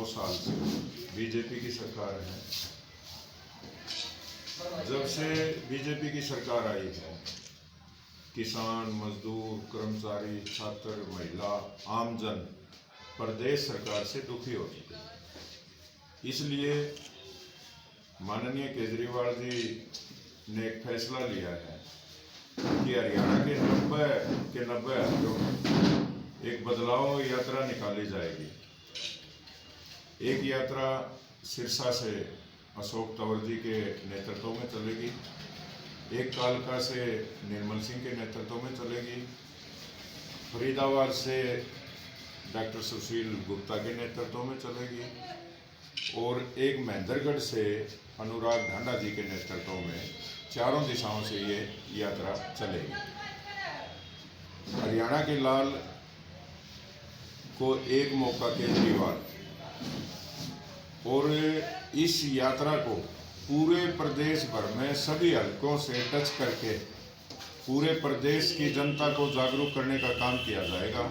साल से बीजेपी की सरकार है। जब से बीजेपी की सरकार आई है, किसान, मजदूर, कर्मचारी, छात्र, महिला, आमजन प्रदेश सरकार से दुखी हो चुके हैं। इसलिए माननीय केजरीवाल जी ने एक फैसला लिया है कि हरियाणा के 90 हफ्तों एक बदलाव यात्रा निकाली जाएगी। एक यात्रा सिरसा से अशोक तंवर जी के नेतृत्व में चलेगी, एक कालका से निर्मल सिंह के नेतृत्व में चलेगी, फरीदाबाद से डॉक्टर सुशील गुप्ता के नेतृत्व में चलेगी और एक महेंद्रगढ़ से अनुराग ढांडा जी के नेतृत्व में चारों दिशाओं से ये यात्रा चलेगी। हरियाणा के लाल को एक मौका केजरीवाल, और इस यात्रा को पूरे प्रदेश भर में सभी हलकों से टच करके पूरे प्रदेश की जनता को जागरूक करने का काम किया जाएगा।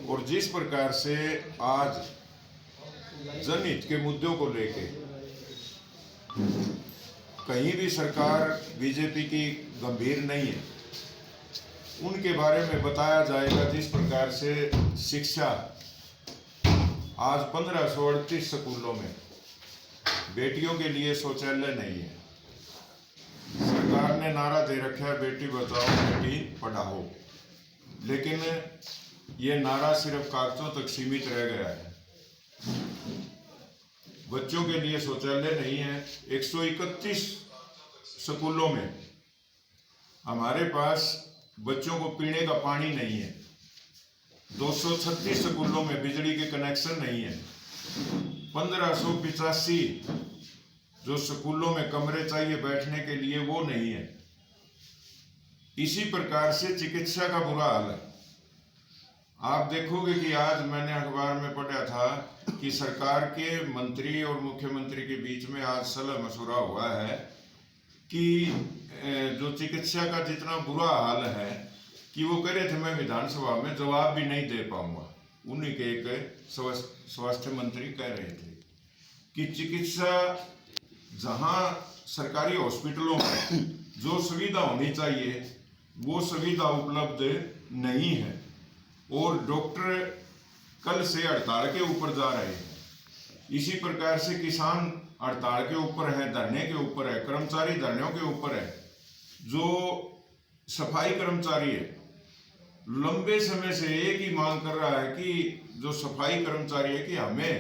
और जिस प्रकार से आज जनहित के मुद्दों को लेके कहीं भी सरकार बीजेपी की गंभीर नहीं है, उनके बारे में बताया जाएगा। जिस प्रकार से शिक्षा आज 1538 स्कूलों में बेटियों के लिए शौचालय नहीं है। सरकार ने नारा दे रखा है बेटी बचाओ बेटी पढ़ाओ, लेकिन ये नारा सिर्फ कागजों तक सीमित रह गया है। बच्चों के लिए शौचालय नहीं है। 131 स्कूलों में हमारे पास बच्चों को पीने का पानी नहीं है। 236 स्कूलों में बिजली के कनेक्शन नहीं है। 1585 जो स्कूलों में कमरे चाहिए बैठने के लिए वो नहीं है। इसी प्रकार से चिकित्सा का बुरा हाल है। आप देखोगे कि आज मैंने अखबार में पढ़ा था कि सरकार के मंत्री और मुख्यमंत्री के बीच में आज सलाह मशवरा हुआ है कि जो चिकित्सा का जितना बुरा हाल है कि वो कह रहे थे मैं विधानसभा में जवाब भी नहीं दे पाऊंगा। उन्हीं के एक स्वास्थ्य मंत्री कह रहे थे कि चिकित्सा जहां सरकारी हॉस्पिटलों में जो सुविधा होनी चाहिए वो सुविधा उपलब्ध नहीं है और डॉक्टर कल से हड़ताल के ऊपर जा रहे हैं। इसी प्रकार से किसान हड़ताल के ऊपर है, धरने के ऊपर है, कर्मचारी धरनों के ऊपर है। जो सफाई कर्मचारी है लंबे समय से एक ही मांग कर रहा है कि जो सफाई कर्मचारी है कि हमें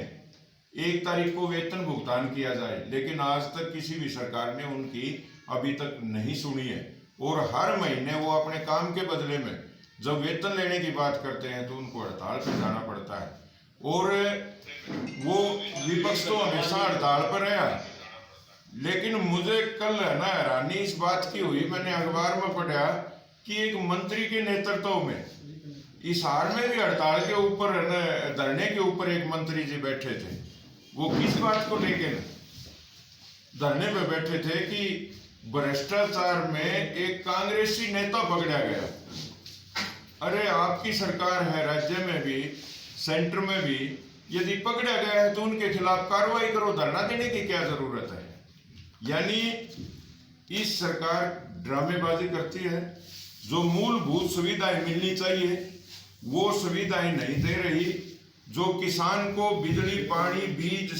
1 तारीख को वेतन भुगतान किया जाए, लेकिन आज तक किसी भी सरकार ने उनकी अभी तक नहीं सुनी है। और हर महीने वो अपने काम के बदले में जब वेतन लेने की बात करते हैं तो उनको हड़ताल पर जाना पड़ता है। और वो विपक्ष तो हमेशा हड़ताल पर रहा, लेकिन मुझे कल है ना हैरानी इस बात की हुई, मैंने अखबार में पढ़ा कि एक मंत्री के नेतृत्व में हिसार में भी हड़ताल के ऊपर धरने के ऊपर एक मंत्री जी बैठे थे। वो किस बात को लेकर धरने पे बैठे थे कि भ्रष्टाचार में एक कांग्रेसी नेता पकड़ा गया। अरे आपकी सरकार है, राज्य में भी सेंटर में भी, यदि पकड़ा गया है तो उनके खिलाफ कार्रवाई करो, धरना देने की क्या जरूरत है। यानी इस सरकार ड्रामेबाजी करती है। जो मूलभूत सुविधाएं मिलनी चाहिए वो सुविधाएं नहीं दे रही। जो किसान को बिजली, पानी, बीज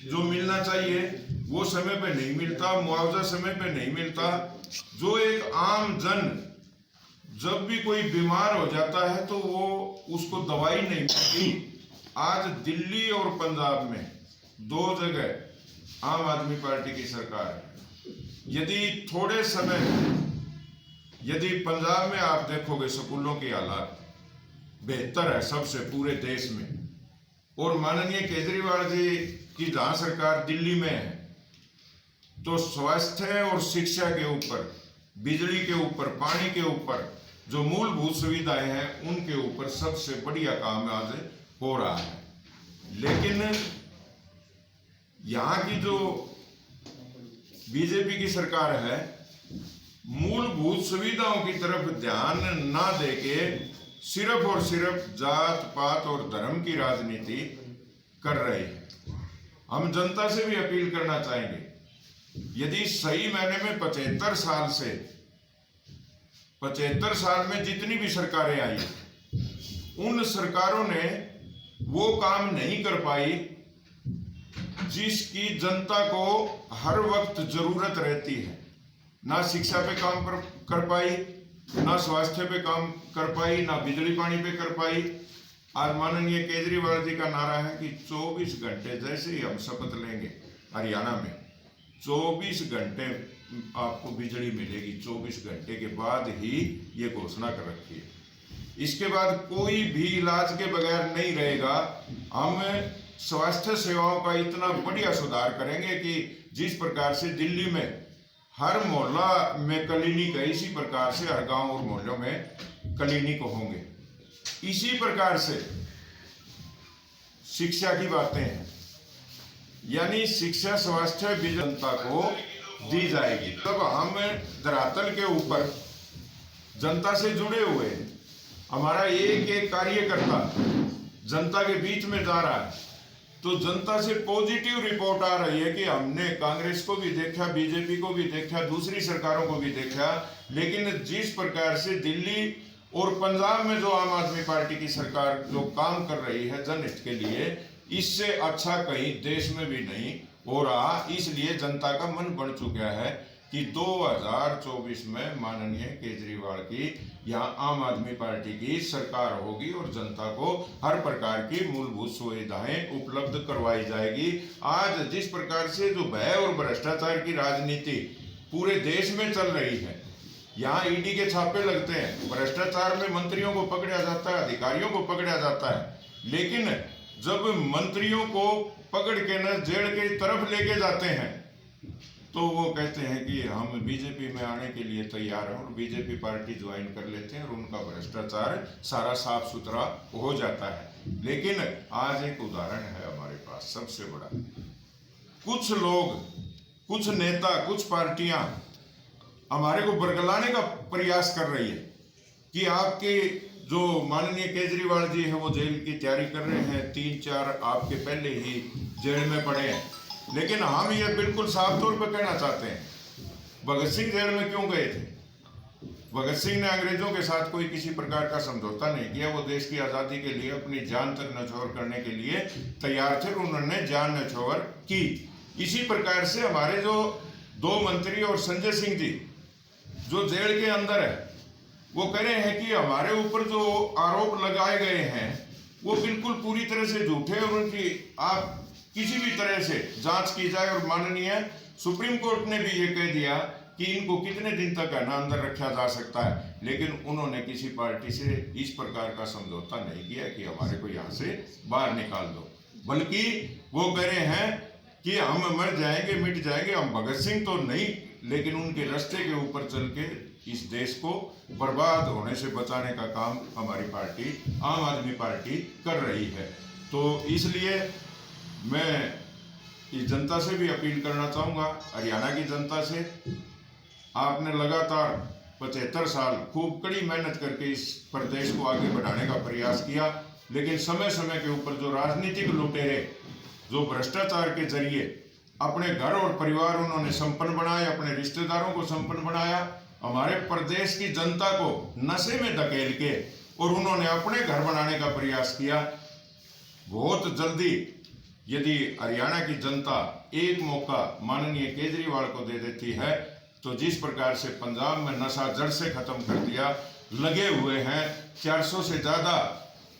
जो मिलना चाहिए वो समय पे नहीं मिलता, मुआवजा समय पे नहीं मिलता। जो एक आम जन जब भी कोई बीमार हो जाता है तो वो उसको दवाई नहीं मिलती। आज दिल्ली और पंजाब में 2 जगह आम आदमी पार्टी की सरकार है। यदि पंजाब में आप देखोगे स्कूलों की हालात बेहतर है सबसे पूरे देश में, और माननीय केजरीवाल जी की जहां सरकार दिल्ली में है तो स्वास्थ्य और शिक्षा के ऊपर, बिजली के ऊपर, पानी के ऊपर जो मूलभूत सुविधाएं हैं उनके ऊपर सबसे बढ़िया काम आज हो रहा है। लेकिन यहाँ की जो बीजेपी की सरकार है मूलभूत सुविधाओं की तरफ ध्यान ना देके सिर्फ और सिर्फ जात पात और धर्म की राजनीति कर रहे हैं। हम जनता से भी अपील करना चाहेंगे, यदि सही मायने में 75 साल में जितनी भी सरकारें आई, उन सरकारों ने वो काम नहीं कर पाई जिसकी जनता को हर वक्त जरूरत रहती है। ना शिक्षा पे काम कर पाई, ना स्वास्थ्य पे काम कर पाई, ना बिजली पानी पे कर पाई। आज माननीय केजरीवाल जी का नारा है कि 24 घंटे, जैसे ही हम शपथ लेंगे हरियाणा में 24 घंटे आपको बिजली मिलेगी, 24 घंटे के बाद ही ये घोषणा कर रखी है। इसके बाद कोई भी इलाज के बगैर नहीं रहेगा। हम स्वास्थ्य सेवाओं का इतना बढ़िया सुधार करेंगे कि जिस प्रकार से दिल्ली में हर मोहल्ला में क्लिनिक है, इसी प्रकार से हर गांव और मोहल्लों में क्लिनिक होंगे। इसी प्रकार से शिक्षा की बातें हैं, यानी शिक्षा, स्वास्थ्य भी जनता को दी जाएगी। तब हम धरातल के ऊपर जनता से जुड़े हुए हैं। हमारा एक एक कार्यकर्ता जनता के बीच में जा रहा है, तो जनता से पॉजिटिव रिपोर्ट आ रही है कि हमने कांग्रेस को भी देखा, बीजेपी को भी देखा, दूसरी सरकारों को भी देखा, लेकिन जिस प्रकार से दिल्ली और पंजाब में जो आम आदमी पार्टी की सरकार जो काम कर रही है जनहित के लिए, इससे अच्छा कहीं देश में भी नहीं हो रहा। इसलिए जनता का मन बन चुका है कि 2024 में माननीय केजरीवाल की यहाँ आम आदमी पार्टी की सरकार होगी और जनता को हर प्रकार की मूलभूत सुविधाएं उपलब्ध करवाई जाएगी। आज जिस प्रकार से जो भय और भ्रष्टाचार की राजनीति पूरे देश में चल रही है, यहाँ ईडी के छापे लगते हैं, भ्रष्टाचार में मंत्रियों को पकड़ा जाता है, अधिकारियों को पकड़ा जाता है, लेकिन जब मंत्रियों को पकड़ के न जेल की तरफ लेके जाते हैं तो वो कहते हैं कि हम बीजेपी में आने के लिए तैयार हैं और बीजेपी पार्टी ज्वाइन कर लेते हैं और उनका भ्रष्टाचार सारा साफ सुथरा हो जाता है। लेकिन आज एक उदाहरण है हमारे पास सबसे बड़ा, कुछ लोग, कुछ नेता, कुछ पार्टियां हमारे को बरगलाने का प्रयास कर रही है कि आपके जो माननीय केजरीवाल जी है वो जेल की तैयारी कर रहे हैं, 3-4 आपके पहले ही जेल में पड़े हैं। लेकिन हम ये बिल्कुल साफ तौर पर कहना चाहते हैं, भगत सिंह जेल में क्यों गए थे? भगत सिंह ने अंग्रेजों के साथ कोई किसी प्रकार का समझौता नहीं किया। वो देश की आज़ादी के लिए अपनी जान तक न्यौछावर करने के लिए तैयार थे, उन्होंने जान न्यौछावर की। इसी प्रकार से हमारे जो 2 मंत्री और संजय सिंह जी जो जेल के अंदर है, वो कह रहे हैं कि हमारे ऊपर जो आरोप लगाए गए हैं वो बिल्कुल पूरी तरह से झूठे और उनकी आप किसी भी तरह से जांच की जाए। और माननीय सुप्रीम कोर्ट ने भी ये कह दिया कि इनको कितने दिन तक है ना अंदर रखा जा सकता है, लेकिन उन्होंने किसी पार्टी से इस प्रकार का समझौता नहीं किया कि हमारे को यहाँ से बाहर निकाल दो, बल्कि वो कह रहे हैं कि हम मर जाएंगे, मिट जाएंगे, हम भगत सिंह तो नहीं, लेकिन उनके रास्ते के ऊपर चल के इस देश को बर्बाद होने से बचाने का काम हमारी पार्टी आम आदमी पार्टी कर रही है। तो इसलिए मैं इस जनता से भी अपील करना चाहूँगा, हरियाणा की जनता से, आपने लगातार 75 साल खूब कड़ी मेहनत करके इस प्रदेश को आगे बढ़ाने का प्रयास किया, लेकिन समय समय के ऊपर जो राजनीतिक लुटेरे जो भ्रष्टाचार के जरिए अपने घर और परिवार उन्होंने संपन्न बनाए, अपने रिश्तेदारों को संपन्न बनाया, हमारे प्रदेश की जनता को नशे में धकेल के और उन्होंने अपने घर बनाने का प्रयास किया। बहुत जल्दी यदि हरियाणा की जनता एक मौका माननीय केजरीवाल को दे देती है तो जिस प्रकार से पंजाब में नशा जड़ से खत्म कर दिया, लगे हुए हैं 400 से ज़्यादा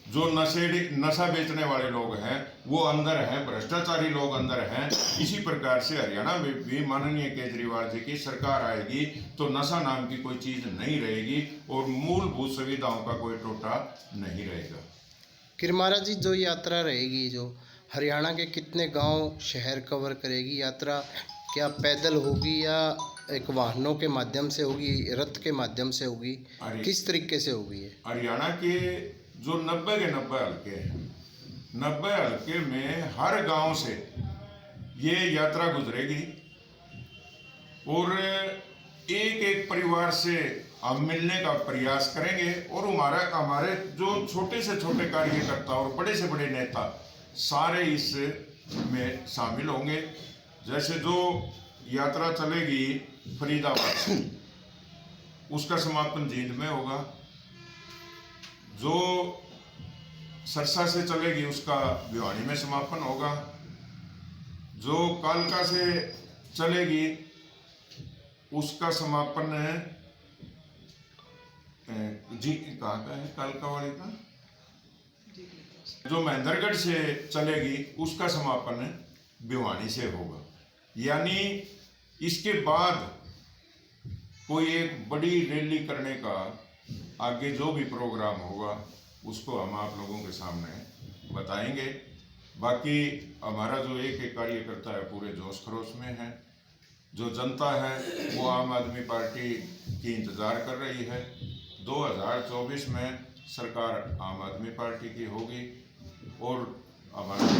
जो नशा बेचने वाले लोग हैं वो अंदर हैं, भ्रष्टाचारी लोग अंदर हैं। इसी प्रकार से हरियाणा में भी माननीय केजरीवाल जी की सरकार आएगी तो नशा नाम की कोई चीज़ नहीं रहेगी और मूलभूत सुविधाओं का कोई टोटा नहीं रहेगा। किरमारा जी, जो यात्रा रहेगी, जो हरियाणा के कितने गांव शहर कवर करेगी यात्रा, क्या पैदल होगी या एक वाहनों के माध्यम से होगी, रथ के माध्यम से होगी, किस तरीके से होगी? हरियाणा के जो 90 के 90 हल्के हैं, 90 हल्के में हर गांव से ये यात्रा गुजरेगी और एक एक परिवार से हम मिलने का प्रयास करेंगे और हमारे जो छोटे से छोटे कार्यकर्ता और बड़े से बड़े नेता सारे इस में शामिल होंगे। जैसे जो यात्रा चलेगी फरीदाबाद से, उसका समापन जींद में होगा। जो सरसा से चलेगी उसका भिवानी में समापन होगा। जो कालका से चलेगी उसका समापन जी कहाँ का है, कालका वाली का। जो महेंद्रगढ़ से चलेगी उसका समापन भिवानी से होगा। यानी इसके बाद कोई एक बड़ी रैली करने का आगे जो भी प्रोग्राम होगा उसको हम आप लोगों के सामने बताएंगे। बाकी हमारा जो एक कार्यकर्ता है पूरे जोश खरोश में है। जो जनता है वो आम आदमी पार्टी की इंतज़ार कर रही है। 2024 में सरकार आम आदमी पार्टी की होगी और हमारा